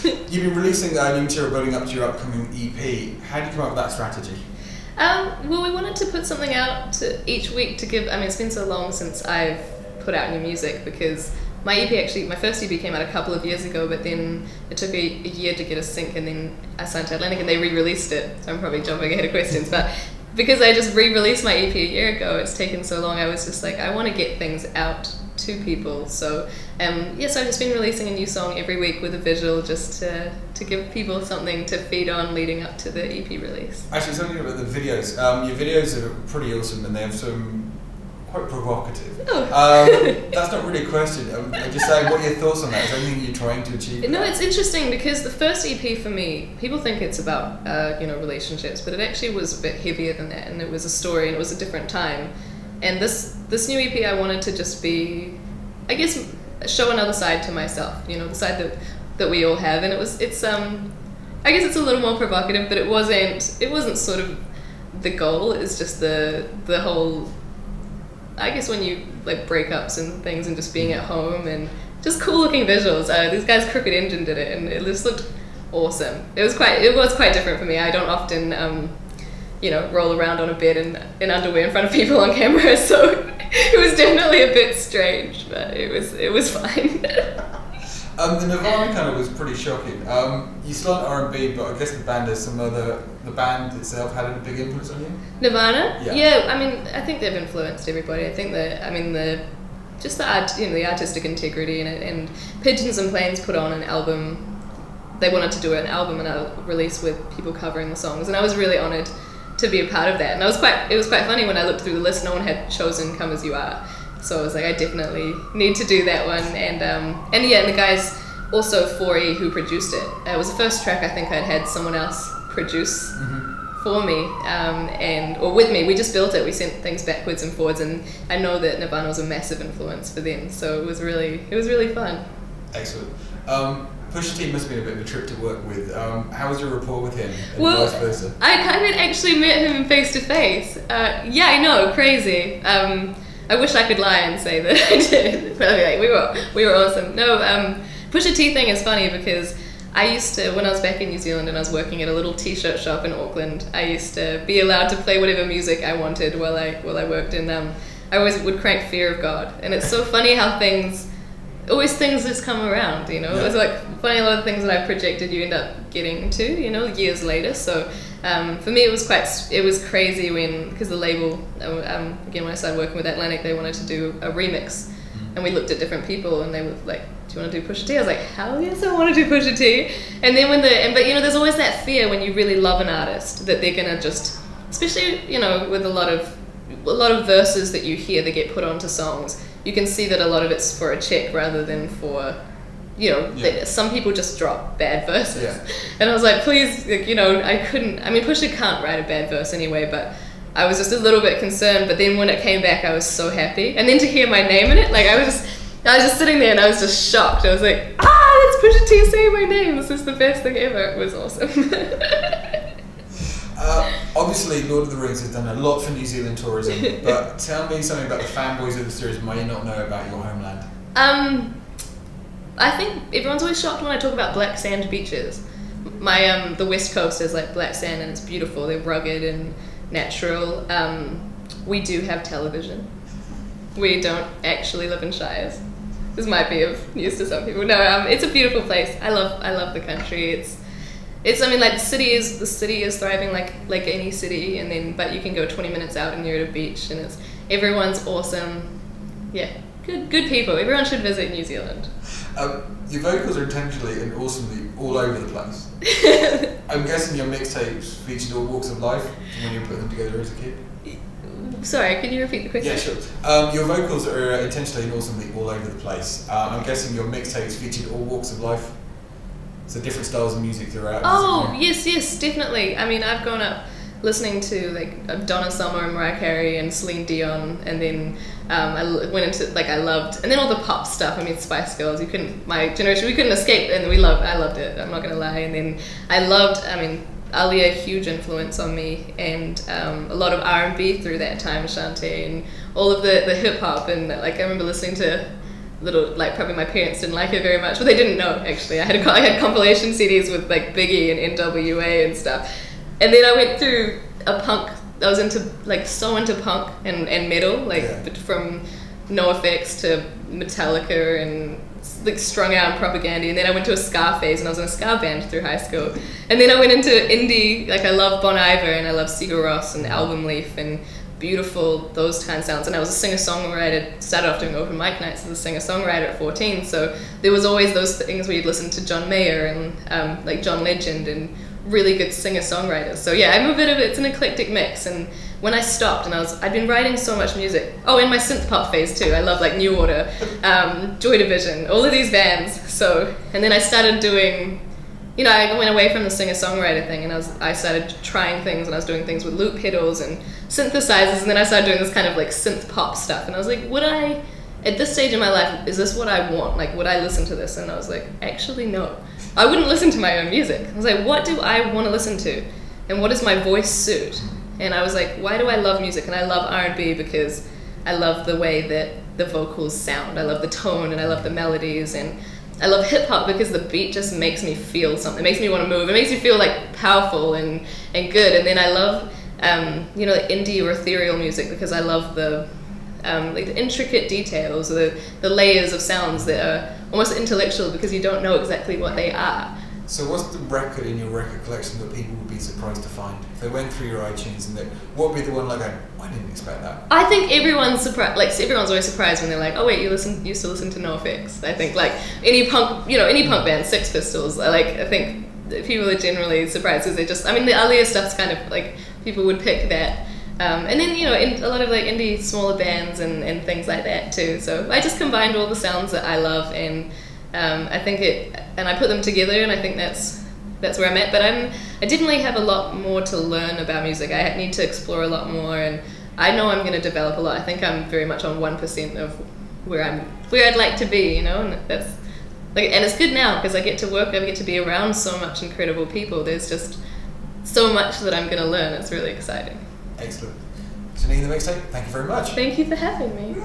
You've been releasing new material building up to your upcoming EP. How do you come up with that strategy? Well, we wanted to put something out each week to give, I mean, it's been so long since I've put out new music, because my EP actually, my first EP came out a couple of years ago, but then it took a year to get a sync, and then I signed to Atlantic and they re-released it. So I'm probably jumping ahead of questions, but because I just re-released my EP a year ago, it's taken so long, I was just like, I want to get things out to people. So yes, I've just been releasing a new song every week with a visual, just to give people something to feed on leading up to the EP release. Actually, something about the videos. Your videos are pretty awesome, and they have some quite provocative. Oh. That's not really a question. I'm just saying, what are your thoughts on that? Is there anything you're trying to achieve? No, it's interesting because the first EP for me, people think it's about relationships, but it actually was a bit heavier than that, and it was a story, and it was a different time. And this new EP, I wanted to just be, I guess, show another side to myself. You know, the side that we all have, and it's I guess it's a little more provocative, but it wasn't sort of the goal. It's just the whole, I guess, when you like breakups and things and just being at home and just cool looking visuals. These guys Crooked Engine did it, and it just looked awesome. It was quite different for me. I don't often roll around on a bed in underwear in front of people on camera, so it was definitely a bit strange, but it was fine. The Nirvana kind of was pretty shocking. You still on R&B, but I guess the band itself had a big influence on you? Nirvana? Yeah. I mean, I think they've influenced everybody. I think the artistic integrity in it, and Pigeons and Planes put on an album. They wanted to do an album and a release with people covering the songs, and I was really honoured to be a part of that. And it was quite funny when I looked through the list. No one had chosen Come As You Are, so I was like, I definitely need to do that one. And the guys also 4E who produced it. It was the first track I think I'd had someone else produce for me or with me. We just built it. We sent things backwards and forwards, and I know that Nirvana was a massive influence for them. So it was really fun. Excellent. Pusha T must have been a bit of a trip to work with. How was your rapport with him, and well, vice versa? I haven't actually met him face to face. Yeah, I know, crazy. I wish I could lie and say that I did, but I'd be like, we were awesome. No, Pusha T thing is funny because I used to, when I was back in New Zealand and I was working at a little t-shirt shop in Auckland, I used to be allowed to play whatever music I wanted while I worked, and I always would crank Fear of God, and it's so funny how things just come around, you know. Yeah. It was like funny, a lot of things that I projected you end up getting to, you know, years later. So for me it was crazy because the label, again, when I started working with Atlantic, they wanted to do a remix, and we looked at different people and they were like, do you want to do Pusha T? I was like, hell yes, I want to do Pusha T. And then but you know, there's always that fear when you really love an artist that they're gonna just, especially, you know, with a lot of verses that you hear that get put onto songs, you can see that a lot of it's for a check rather than for, you know, some people just drop bad verses. Yeah. And I was like, please, like, you know, Pusha can't write a bad verse anyway, but I was just a little bit concerned. But then when it came back, I was so happy. And then to hear my name in it, like I was just sitting there and I was just shocked. I was like, that's Pusha T saying my name. This is the best thing ever. It was awesome. Obviously, Lord of the Rings has done a lot for New Zealand tourism, but tell me something about the fanboys of the series may not know about your homeland. I think everyone's always shocked when I talk about black sand beaches. The West Coast is like black sand and it's beautiful. They're rugged and natural. We do have television. We don't actually live in shires. This might be of use to some people. No, it's a beautiful place. I love the country. I mean, like the city is thriving like any city, but you can go 20 minutes out and you're at a beach, and everyone's awesome. Yeah, good people. Everyone should visit New Zealand. Your vocals are intentionally and awesomely all over the place. I'm guessing your mixtapes featured all walks of life when you put them together as a kid. Sorry, can you repeat the question? Yeah, sure. Your vocals are intentionally and awesomely all over the place. I'm guessing your mixtapes featured all walks of life. So different styles of music throughout. Oh, yes, definitely. I mean, I've grown up listening to like Donna Summer and Mariah Carey and Celine Dion, and then I went into I loved, and then all the pop stuff. I mean, Spice Girls. My generation, we couldn't escape, and I loved it. I'm not gonna lie. And then Aaliyah, huge influence on me, and a lot of R&B through that time, Shantae, and all of the hip hop, and like I remember listening to little, like, probably my parents didn't like it very much, but they didn't know, actually. I had compilation CDs with, like, Biggie and NWA and stuff. And then I went through a punk, I was into, like, so into punk and metal, like, from NoFX to Metallica and, like, strung out and propaganda. And then I went to a ska phase, and I was in a ska band through high school. And then I went into indie, like, I love Bon Iver, and I love Sigur Rós and Album Leaf and Beautiful, those kind of sounds. And I was a singer-songwriter, started off doing open mic nights as a singer-songwriter at 14, so there was always those things where you'd listen to John Mayer and like John Legend and really good singer-songwriters. So yeah, I'm a bit of it's an eclectic mix. And when I stopped, and I'd been writing so much music. Oh, in my synth pop phase too. I love like New Order, Joy Division, all of these bands. So, and then I started doing, you know, I went away from the singer-songwriter thing, and I started trying things, and I was doing things with loop pedals and synthesizers, and then I started doing this kind of like synth pop stuff, and I was like, would I, at this stage in my life, is this what I want? Like, would I listen to this? And I was like, actually, no. I wouldn't listen to my own music. I was like, what do I want to listen to? And what does my voice suit? And I was like, why do I love music? And I love R&B because I love the way that the vocals sound. I love the tone, and I love the melodies, and I love hip hop because the beat just makes me feel something. It makes me want to move. It makes me feel like powerful and good. And then I love, you know, indie or ethereal music because I love the like the intricate details, the layers of sounds that are almost intellectual because you don't know exactly what they are. So what's the record in your record collection that people would be surprised to find? If they went through your iTunes, and what would be the one like, I didn't expect that? I think everyone's surprised. Like, everyone's always surprised when they're like, oh wait, you used to listen to NoFX. I think like any punk band, Sex Pistols. I think people are generally surprised because they just, I mean, the earlier stuff's kind of like people would pick that. And then, you know, in a lot of like indie smaller bands and things like that too. So I just combined all the sounds that I love, and I think and I put them together, and I think that's where I'm at. But I definitely have a lot more to learn about music. I need to explore a lot more, and I know I'm going to develop a lot. I think I'm very much on 1% of where I'd like to be, you know, and that's like, and it's good now because I get to work, I get to be around so much incredible people. There's just so much that I'm going to learn. It's really exciting. Excellent. Janine, The Mixtape, thank you very much. Thank you for having me.